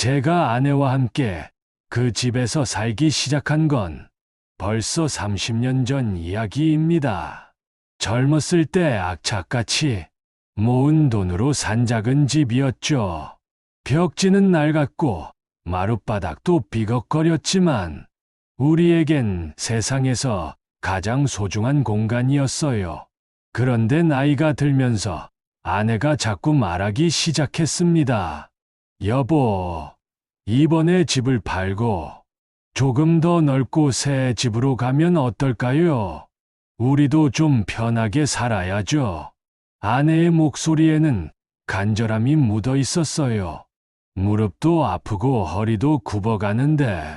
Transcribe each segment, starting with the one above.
제가 아내와 함께 그 집에서 살기 시작한 건 벌써 30년 전 이야기입니다. 젊었을 때 악착같이 모은 돈으로 산 작은 집이었죠. 벽지는 낡았고 마룻바닥도 비걱거렸지만 우리에겐 세상에서 가장 소중한 공간이었어요. 그런데 나이가 들면서 아내가 자꾸 말하기 시작했습니다. 여보, 이번에 집을 팔고 조금 더 넓고 새 집으로 가면 어떨까요? 우리도 좀 편하게 살아야죠. 아내의 목소리에는 간절함이 묻어 있었어요. 무릎도 아프고 허리도 굽어가는데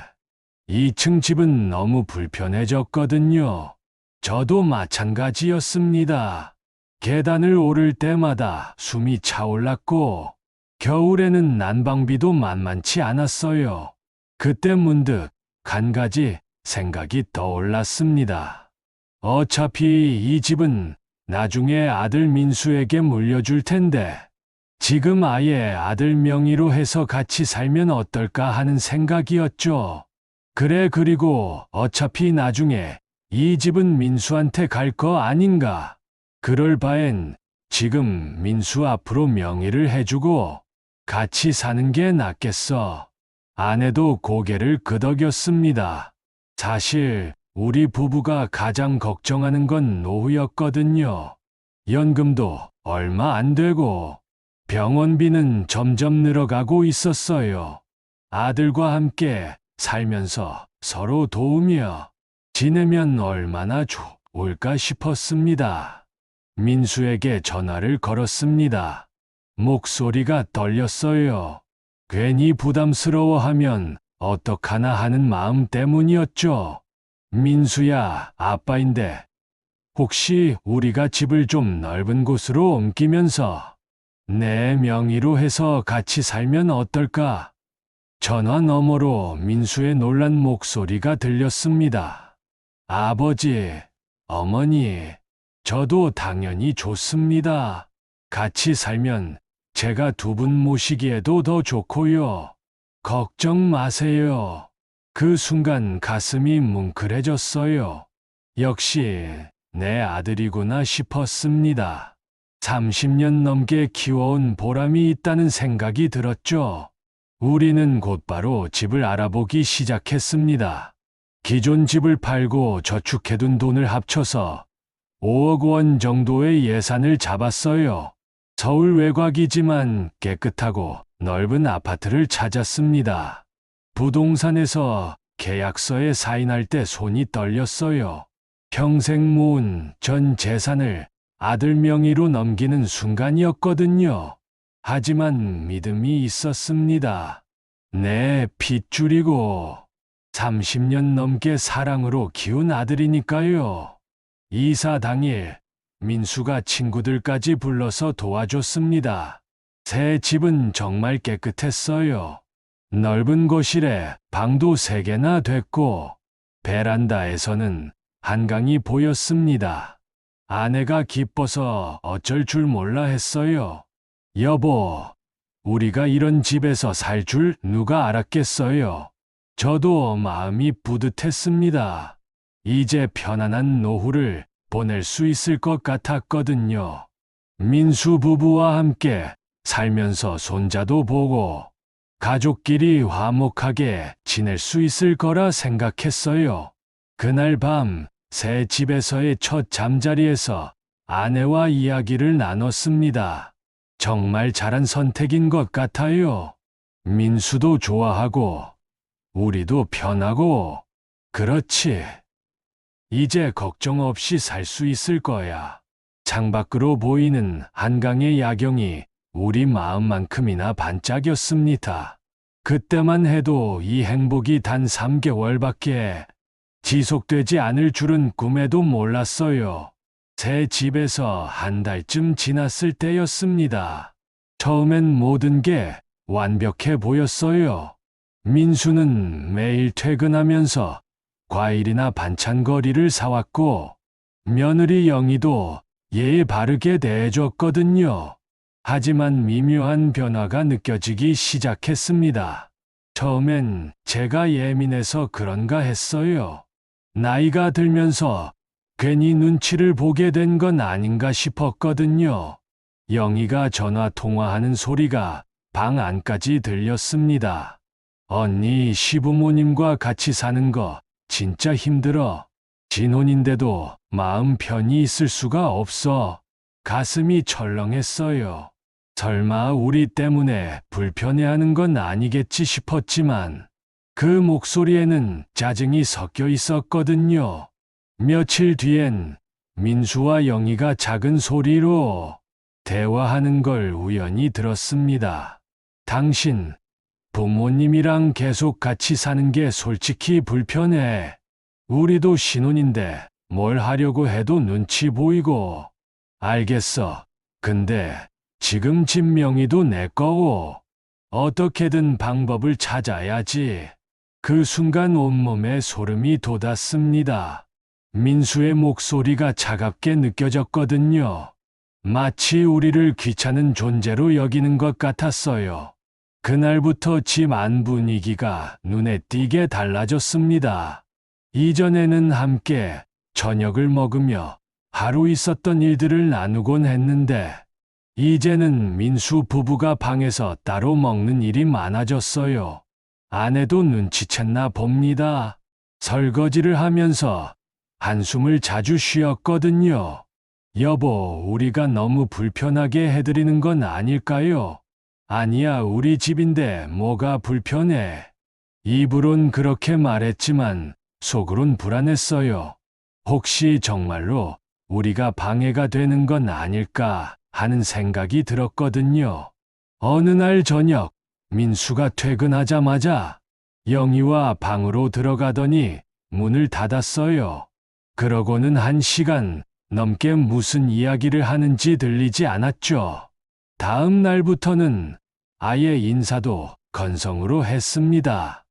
2층 집은 너무 불편해졌거든요. 저도 마찬가지였습니다. 계단을 오를 때마다 숨이 차올랐고 겨울에는 난방비도 만만치 않았어요. 그때 문득 한 가지 생각이 떠올랐습니다. 어차피 이 집은 나중에 아들 민수에게 물려줄 텐데 지금 아예 아들 명의로 해서 같이 살면 어떨까 하는 생각이었죠. 그래, 그리고 어차피 나중에 이 집은 민수한테 갈 거 아닌가. 그럴 바엔 지금 민수 앞으로 명의를 해주고 같이 사는 게 낫겠어. 아내도 고개를 끄덕였습니다. 사실 우리 부부가 가장 걱정하는 건 노후였거든요. 연금도 얼마 안 되고 병원비는 점점 늘어가고 있었어요. 아들과 함께 살면서 서로 도우며 지내면 얼마나 좋을까 싶었습니다. 민수에게 전화를 걸었습니다. 목소리가 떨렸어요. 괜히 부담스러워하면 어떡하나 하는 마음 때문이었죠. 민수야, 아빠인데 혹시 우리가 집을 좀 넓은 곳으로 옮기면서 내 명의로 해서 같이 살면 어떨까? 전화 너머로 민수의 놀란 목소리가 들렸습니다. 아버지, 어머니, 저도 당연히 좋습니다. 같이 살면 제가 두 분 모시기에도 더 좋고요. 걱정 마세요. 그 순간 가슴이 뭉클해졌어요. 역시 내 아들이구나 싶었습니다. 30년 넘게 키워온 보람이 있다는 생각이 들었죠. 우리는 곧바로 집을 알아보기 시작했습니다. 기존 집을 팔고 저축해둔 돈을 합쳐서 5억 원 정도의 예산을 잡았어요. 서울 외곽이지만 깨끗하고 넓은 아파트를 찾았습니다. 부동산에서 계약서에 사인할 때 손이 떨렸어요. 평생 모은 전 재산을 아들 명의로 넘기는 순간이었거든요. 하지만 믿음이 있었습니다. 내 핏줄이고 30년 넘게 사랑으로 키운 아들이니까요. 이사 당일 민수가 친구들까지 불러서 도와줬습니다. 새 집은 정말 깨끗했어요. 넓은 거실에 방도 3개나 됐고 베란다에서는 한강이 보였습니다. 아내가 기뻐서 어쩔 줄 몰라 했어요. 여보, 우리가 이런 집에서 살 줄 누가 알았겠어요. 저도 마음이 뿌듯했습니다. 이제 편안한 노후를 보낼 수 있을 것 같았거든요. 민수 부부와 함께 살면서 손자도 보고 가족끼리 화목하게 지낼 수 있을 거라 생각했어요. 그날 밤 새 집에서의 첫 잠자리에서 아내와 이야기를 나눴습니다. 정말 잘한 선택인 것 같아요. 민수도 좋아하고 우리도 편하고 그렇지. 이제 걱정 없이 살 수 있을 거야. 창밖으로 보이는 한강의 야경이 우리 마음만큼이나 반짝였습니다. 그때만 해도 이 행복이 단 3개월밖에 지속되지 않을 줄은 꿈에도 몰랐어요. 새 집에서 한 달쯤 지났을 때였습니다. 처음엔 모든 게 완벽해 보였어요. 민수는 매일 퇴근하면서 과일이나 반찬거리를 사왔고 며느리 영희도 예의 바르게 대해줬거든요. 하지만 미묘한 변화가 느껴지기 시작했습니다. 처음엔 제가 예민해서 그런가 했어요. 나이가 들면서 괜히 눈치를 보게 된 건 아닌가 싶었거든요. 영희가 전화 통화하는 소리가 방 안까지 들렸습니다. 언니 시부모님과 같이 사는 거 진짜 힘들어. 진혼인데도 마음 편히 있을 수가 없어. 가슴이 철렁했어요. 설마 우리 때문에 불편해하는 건 아니겠지 싶었지만 그 목소리에는 짜증이 섞여 있었거든요. 며칠 뒤엔 민수와 영희가 작은 소리로 대화하는 걸 우연히 들었습니다. 당신 부모님이랑 계속 같이 사는 게 솔직히 불편해. 우리도 신혼인데 뭘 하려고 해도 눈치 보이고. 알겠어. 근데 지금 집 명의도 내 거고. 어떻게든 방법을 찾아야지. 그 순간 온몸에 소름이 돋았습니다. 민수의 목소리가 차갑게 느껴졌거든요. 마치 우리를 귀찮은 존재로 여기는 것 같았어요. 그날부터 집 안 분위기가 눈에 띄게 달라졌습니다. 이전에는 함께 저녁을 먹으며 하루 있었던 일들을 나누곤 했는데 이제는 민수 부부가 방에서 따로 먹는 일이 많아졌어요. 아내도 눈치챘나 봅니다. 설거지를 하면서 한숨을 자주 쉬었거든요. 여보, 우리가 너무 불편하게 해드리는 건 아닐까요? 아니야, 우리 집인데 뭐가 불편해. 입으론 그렇게 말했지만 속으론 불안했어요. 혹시 정말로 우리가 방해가 되는 건 아닐까 하는 생각이 들었거든요. 어느 날 저녁, 민수가 퇴근하자마자 영희와 방으로 들어가더니 문을 닫았어요. 그러고는 1시간 넘게 무슨 이야기를 하는지 들리지 않았죠. 다음 날부터는 아예 인사도 건성으로 했습니다.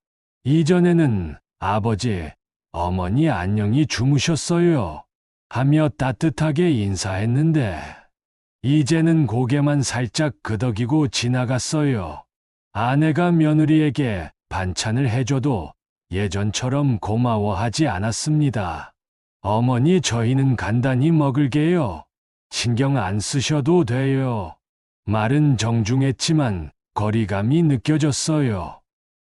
이전에는 아버지, 어머니 안녕히 주무셨어요 하며 따뜻하게 인사했는데 이제는 고개만 살짝 끄덕이고 지나갔어요. 아내가 며느리에게 반찬을 해줘도 예전처럼 고마워하지 않았습니다. 어머니, 저희는 간단히 먹을게요. 신경 안 쓰셔도 돼요. 말은 정중했지만 거리감이 느껴졌어요.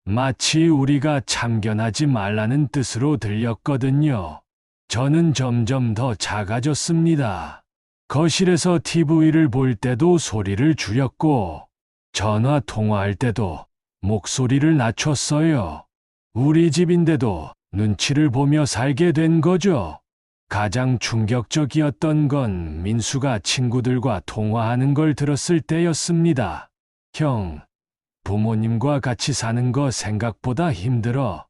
마치 우리가 참견하지 말라는 뜻으로 들렸거든요. 저는 점점 더 작아졌습니다. 거실에서 TV를 볼 때도 소리를 줄였고 전화 통화할 때도 목소리를 낮췄어요. 우리 집인데도 눈치를 보며 살게 된 거죠. 가장 충격적이었던 건 민수가 친구들과 통화하는 걸 들었을 때였습니다. 형, 부모님과 같이 사는 거 생각보다 힘들어.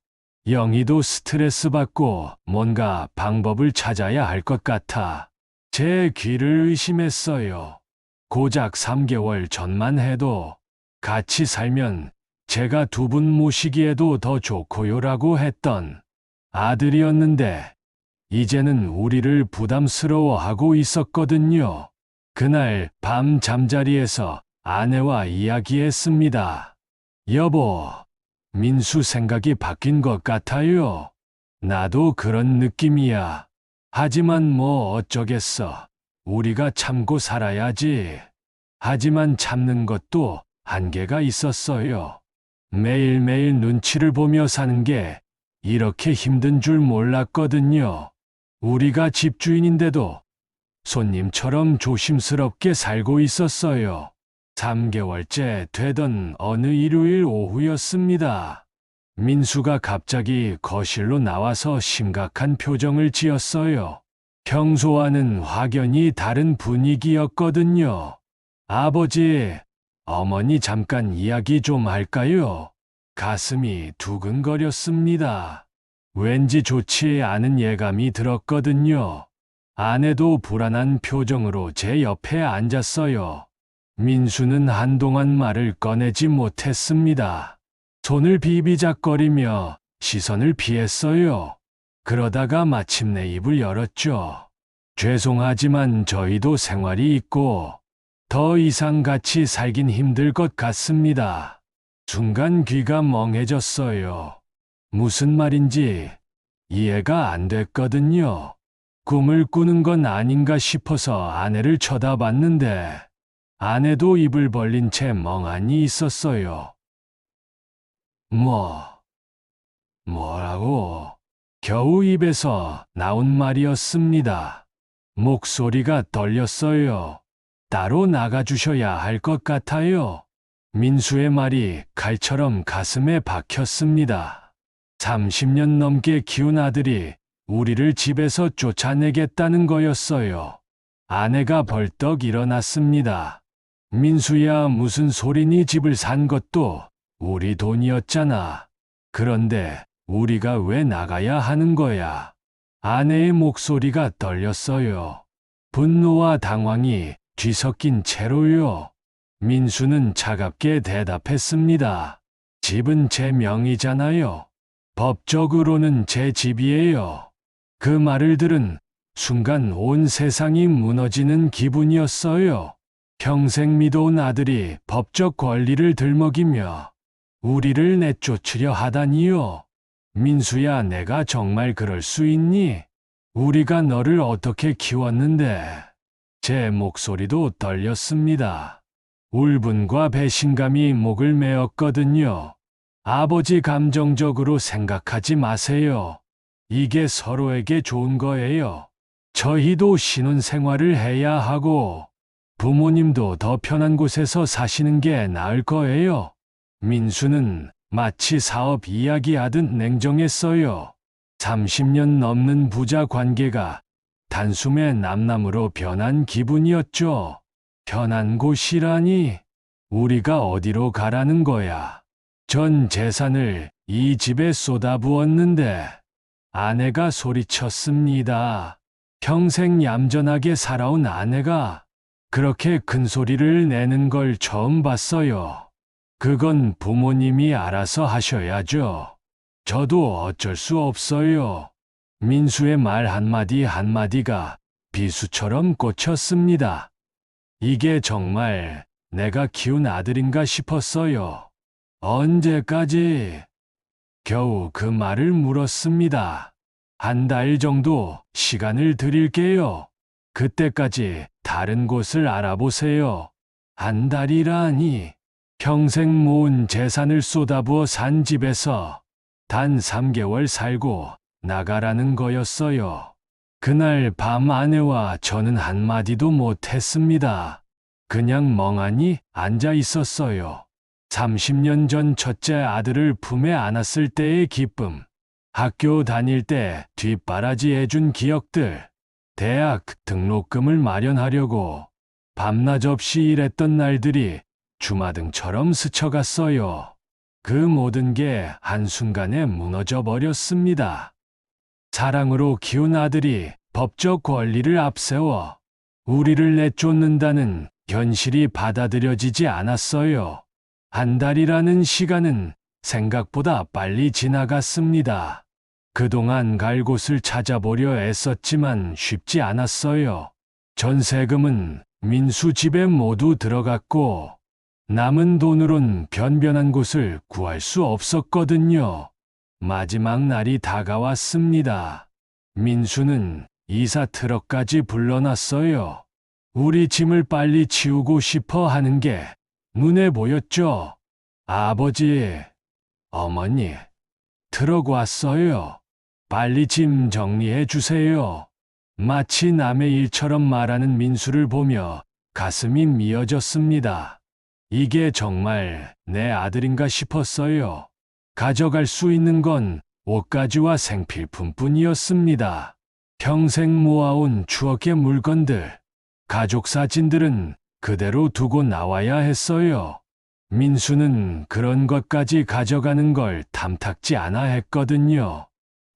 영희도 스트레스 받고 뭔가 방법을 찾아야 할 것 같아. 제 귀를 의심했어요. 고작 3개월 전만 해도 같이 살면 제가 2분 모시기에도 더 좋고요라고 했던 아들이었는데 이제는 우리를 부담스러워하고 있었거든요. 그날 밤 잠자리에서 아내와 이야기했습니다. 여보, 민수 생각이 바뀐 것 같아요. 나도 그런 느낌이야. 하지만 뭐 어쩌겠어. 우리가 참고 살아야지. 하지만 참는 것도 한계가 있었어요. 매일매일 눈치를 보며 사는 게 이렇게 힘든 줄 몰랐거든요. 우리가 집주인인데도 손님처럼 조심스럽게 살고 있었어요. 3개월째 되던 어느 일요일 오후였습니다. 민수가 갑자기 거실로 나와서 심각한 표정을 지었어요. 평소와는 확연히 다른 분위기였거든요. 아버지, 어머니 잠깐 이야기 좀 할까요? 가슴이 두근거렸습니다. 왠지 좋지 않은 예감이 들었거든요. 아내도 불안한 표정으로 제 옆에 앉았어요. 민수는 한동안 말을 꺼내지 못했습니다. 손을 비비작거리며 시선을 피했어요. 그러다가 마침내 입을 열었죠. 죄송하지만 저희도 생활이 있고 더 이상 같이 살긴 힘들 것 같습니다. 순간 귀가 멍해졌어요. 무슨 말인지 이해가 안 됐거든요. 꿈을 꾸는 건 아닌가 싶어서 아내를 쳐다봤는데 아내도 입을 벌린 채 멍하니 있었어요. 뭐라고? 겨우 입에서 나온 말이었습니다. 목소리가 떨렸어요. 따로 나가주셔야 할 것 같아요. 민수의 말이 칼처럼 가슴에 박혔습니다. 30년 넘게 키운 아들이 우리를 집에서 쫓아내겠다는 거였어요. 아내가 벌떡 일어났습니다. 민수야, 무슨 소리니? 집을 산 것도 우리 돈이었잖아. 그런데 우리가 왜 나가야 하는 거야? 아내의 목소리가 떨렸어요. 분노와 당황이 뒤섞인 채로요. 민수는 차갑게 대답했습니다. 집은 제 명의잖아요. 법적으로는 제 집이에요. 그 말을 들은 순간 온 세상이 무너지는 기분이었어요. 평생 믿어온 아들이 법적 권리를 들먹이며 우리를 내쫓으려 하다니요. 민수야, 내가 정말 그럴 수 있니? 우리가 너를 어떻게 키웠는데. 제 목소리도 떨렸습니다. 울분과 배신감이 목을 메었거든요. 아버지, 감정적으로 생각하지 마세요. 이게 서로에게 좋은 거예요. 저희도 신혼생활을 해야 하고 부모님도 더 편한 곳에서 사시는 게 나을 거예요. 민수는 마치 사업 이야기하듯 냉정했어요. 30년 넘는 부자 관계가 단숨에 남남으로 변한 기분이었죠. 편한 곳이라니? 우리가 어디로 가라는 거야? 전 재산을 이 집에 쏟아부었는데. 아내가 소리쳤습니다. 평생 얌전하게 살아온 아내가 그렇게 큰 소리를 내는 걸 처음 봤어요. 그건 부모님이 알아서 하셔야죠. 저도 어쩔 수 없어요. 민수의 말 한마디 한마디가 비수처럼 꽂혔습니다. 이게 정말 내가 키운 아들인가 싶었어요. 언제까지? 겨우 그 말을 물었습니다. 한 달 정도 시간을 드릴게요. 그때까지 다른 곳을 알아보세요. 한 달이라니. 평생 모은 재산을 쏟아부어 산 집에서 단 3개월 살고 나가라는 거였어요. 그날 밤 아내와 저는 한마디도 못했습니다. 그냥 멍하니 앉아 있었어요. 30년 전 첫째 아들을 품에 안았을 때의 기쁨, 학교 다닐 때 뒷바라지 해준 기억들, 대학 등록금을 마련하려고 밤낮 없이 일했던 날들이 주마등처럼 스쳐갔어요. 그 모든 게 한순간에 무너져 버렸습니다. 사랑으로 키운 아들이 법적 권리를 앞세워 우리를 내쫓는다는 현실이 받아들여지지 않았어요. 한 달이라는 시간은 생각보다 빨리 지나갔습니다. 그동안 갈 곳을 찾아보려 애썼지만 쉽지 않았어요. 전세금은 민수 집에 모두 들어갔고 남은 돈으론 변변한 곳을 구할 수 없었거든요. 마지막 날이 다가왔습니다. 민수는 이사 트럭까지 불러놨어요. 우리 짐을 빨리 치우고 싶어 하는 게 눈에 보였죠. 아버지, 어머니, 트럭 왔어요. 빨리 짐 정리해 주세요. 마치 남의 일처럼 말하는 민수를 보며 가슴이 미어졌습니다. 이게 정말 내 아들인가 싶었어요. 가져갈 수 있는 건 옷가지와 생필품뿐이었습니다. 평생 모아온 추억의 물건들, 가족 사진들은 그대로 두고 나와야 했어요. 민수는 그런 것까지 가져가는 걸 탐탁지 않아 했거든요.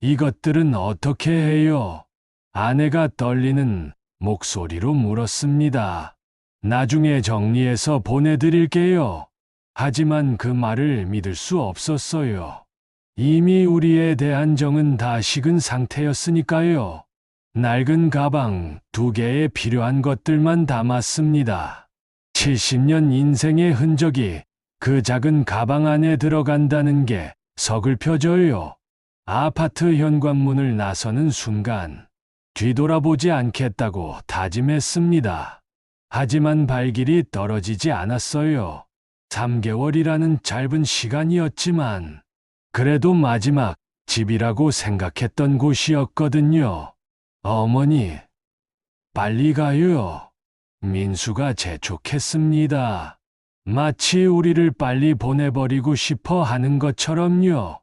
이것들은 어떻게 해요? 아내가 떨리는 목소리로 물었습니다. 나중에 정리해서 보내드릴게요. 하지만 그 말을 믿을 수 없었어요. 이미 우리에 대한 정은 다 식은 상태였으니까요. 낡은 가방 2개에 필요한 것들만 담았습니다. 70년 인생의 흔적이 그 작은 가방 안에 들어간다는 게 서글퍼져요. 아파트 현관문을 나서는 순간 뒤돌아보지 않겠다고 다짐했습니다. 하지만 발길이 떨어지지 않았어요. 3개월이라는 짧은 시간이었지만 그래도 마지막 집이라고 생각했던 곳이었거든요. 어머니, 빨리 가요. 민수가 재촉했습니다. 마치 우리를 빨리 보내버리고 싶어 하는 것처럼요.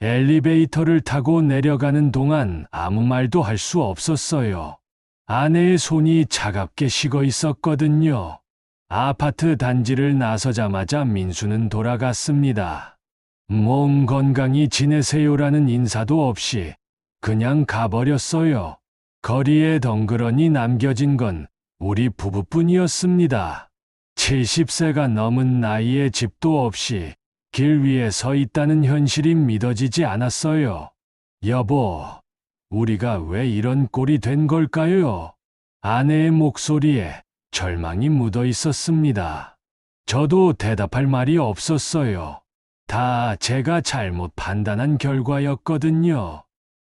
엘리베이터를 타고 내려가는 동안 아무 말도 할 수 없었어요. 아내의 손이 차갑게 식어 있었거든요. 아파트 단지를 나서자마자 민수는 돌아갔습니다. 몸 건강히 지내세요라는 인사도 없이 그냥 가버렸어요. 거리에 덩그러니 남겨진 건 우리 부부뿐이었습니다. 70세가 넘은 나이에 집도 없이 길 위에 서 있다는 현실이 믿어지지 않았어요. 여보, 우리가 왜 이런 꼴이 된 걸까요? 아내의 목소리에 절망이 묻어 있었습니다. 저도 대답할 말이 없었어요. 다 제가 잘못 판단한 결과였거든요.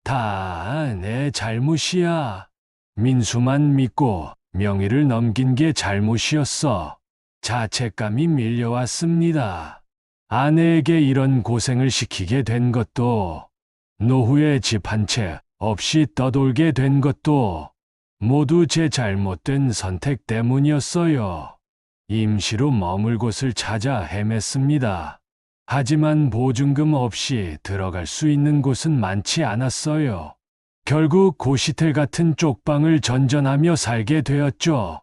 다 내 잘못이야. 민수만 믿고 명의를 넘긴 게 잘못이었어. 자책감이 밀려왔습니다. 아내에게 이런 고생을 시키게 된 것도, 노후에 집 한 채 없이 떠돌게 된 것도 모두 제 잘못된 선택 때문이었어요. 임시로 머물 곳을 찾아 헤맸습니다. 하지만 보증금 없이 들어갈 수 있는 곳은 많지 않았어요. 결국 고시텔 같은 쪽방을 전전하며 살게 되었죠.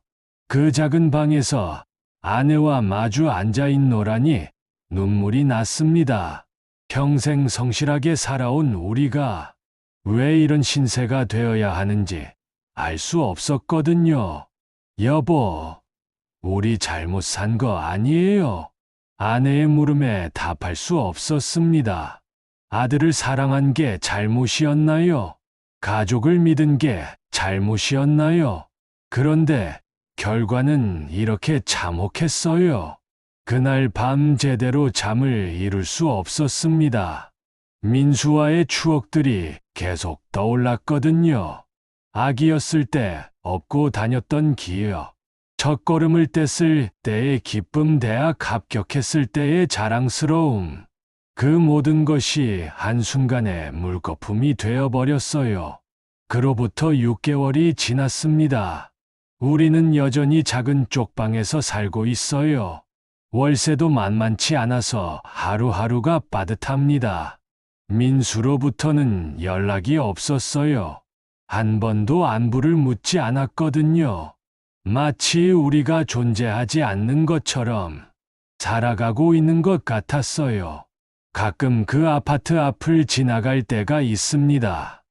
그 작은 방에서 아내와 마주 앉아 있노라니 눈물이 났습니다. 평생 성실하게 살아온 우리가 왜 이런 신세가 되어야 하는지 알 수 없었거든요. 여보, 우리 잘못 산 거 아니에요. 아내의 물음에 답할 수 없었습니다. 아들을 사랑한 게 잘못이었나요? 가족을 믿은 게 잘못이었나요? 그런데 결과는 이렇게 참혹했어요. 그날 밤 제대로 잠을 이룰 수 없었습니다. 민수와의 추억들이 계속 떠올랐거든요. 아기였을 때 업고 다녔던 기억, 첫걸음을 뗐을 때의 기쁨, 대학 합격했을 때의 자랑스러움, 그 모든 것이 한순간에 물거품이 되어버렸어요. 그로부터 6개월이 지났습니다. 우리는 여전히 작은 쪽방에서 살고 있어요. 월세도 만만치 않아서 하루하루가 빠듯합니다. 민수로부터는 연락이 없었어요. 한 번도 안부를 묻지 않았거든요. 마치 우리가 존재하지 않는 것처럼 살아가고 있는 것 같았어요. 가끔 그 아파트 앞을 지나갈 때가 있습니다.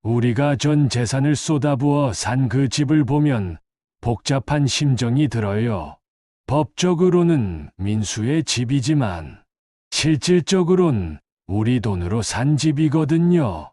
우리가 전 재산을 쏟아부어 산 그 집을 보면 복잡한 심정이 들어요. 법적으로는 민수의 집이지만 실질적으론 우리 돈으로 산 집이거든요.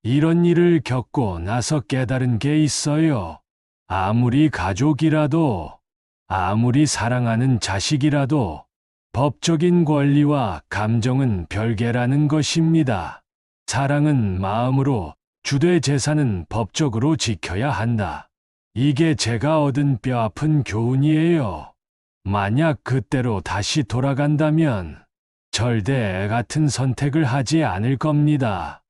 이런 일을 겪고 나서 깨달은 게 있어요. 아무리 가족이라도, 아무리 사랑하는 자식이라도 법적인 권리와 감정은 별개라는 것입니다. 사랑은 마음으로, 주되 재산은 법적으로 지켜야 한다. 이게 제가 얻은 뼈아픈 교훈이에요. 만약 그때로 다시 돌아간다면 절대 애 같은 선택을 하지 않을 겁니다.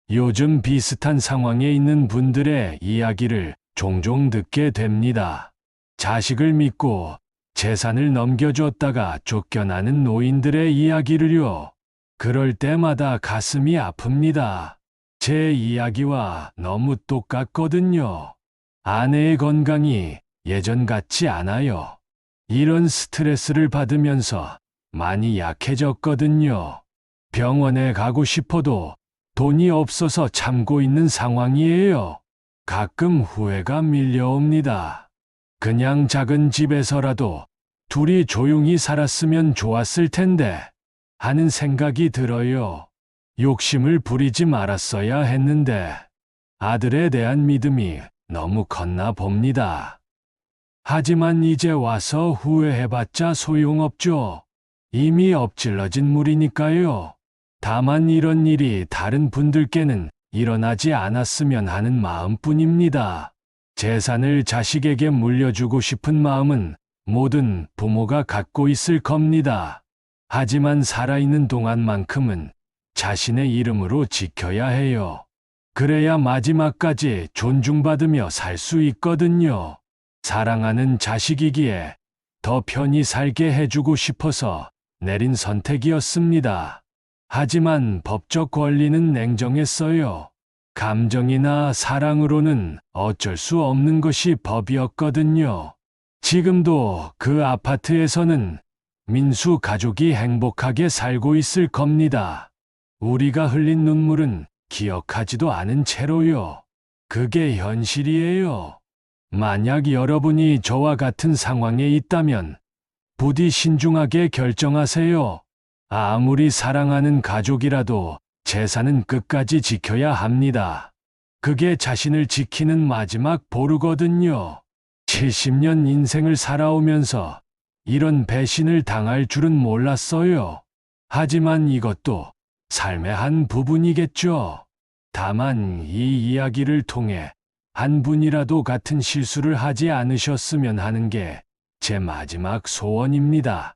요즘 비슷한 상황에 있는 분들의 이야기를 종종 듣게 됩니다. 자식을 믿고 재산을 넘겨줬다가 쫓겨나는 노인들의 이야기를요. 그럴 때마다 가슴이 아픕니다. 제 이야기와 너무 똑같거든요. 아내의 건강이 예전 같지 않아요. 이런 스트레스를 받으면서 많이 약해졌거든요. 병원에 가고 싶어도 돈이 없어서 참고 있는 상황이에요. 가끔 후회가 밀려옵니다. 그냥 작은 집에서라도 둘이 조용히 살았으면 좋았을 텐데 하는 생각이 들어요. 욕심을 부리지 말았어야 했는데 아들에 대한 믿음이 너무 컸나 봅니다. 하지만 이제 와서 후회해봤자 소용없죠. 이미 엎질러진 물이니까요. 다만 이런 일이 다른 분들께는 일어나지 않았으면 하는 마음뿐입니다. 재산을 자식에게 물려주고 싶은 마음은 모든 부모가 갖고 있을 겁니다. 하지만 살아있는 동안만큼은 자신의 이름으로 지켜야 해요. 그래야 마지막까지 존중받으며 살 수 있거든요. 사랑하는 자식이기에 더 편히 살게 해주고 싶어서 내린 선택이었습니다. 하지만 법적 권리는 냉정했어요. 감정이나 사랑으로는 어쩔 수 없는 것이 법이었거든요. 지금도 그 아파트에서는 민수 가족이 행복하게 살고 있을 겁니다. 우리가 흘린 눈물은 기억하지도 않은 채로요. 그게 현실이에요. 만약 여러분이 저와 같은 상황에 있다면 부디 신중하게 결정하세요. 아무리 사랑하는 가족이라도 재산은 끝까지 지켜야 합니다. 그게 자신을 지키는 마지막 보루거든요. 70년 인생을 살아오면서 이런 배신을 당할 줄은 몰랐어요. 하지만 이것도 삶의 한 부분이겠죠. 다만 이 이야기를 통해 한 분이라도 같은 실수를 하지 않으셨으면 하는 게 제 마지막 소원입니다.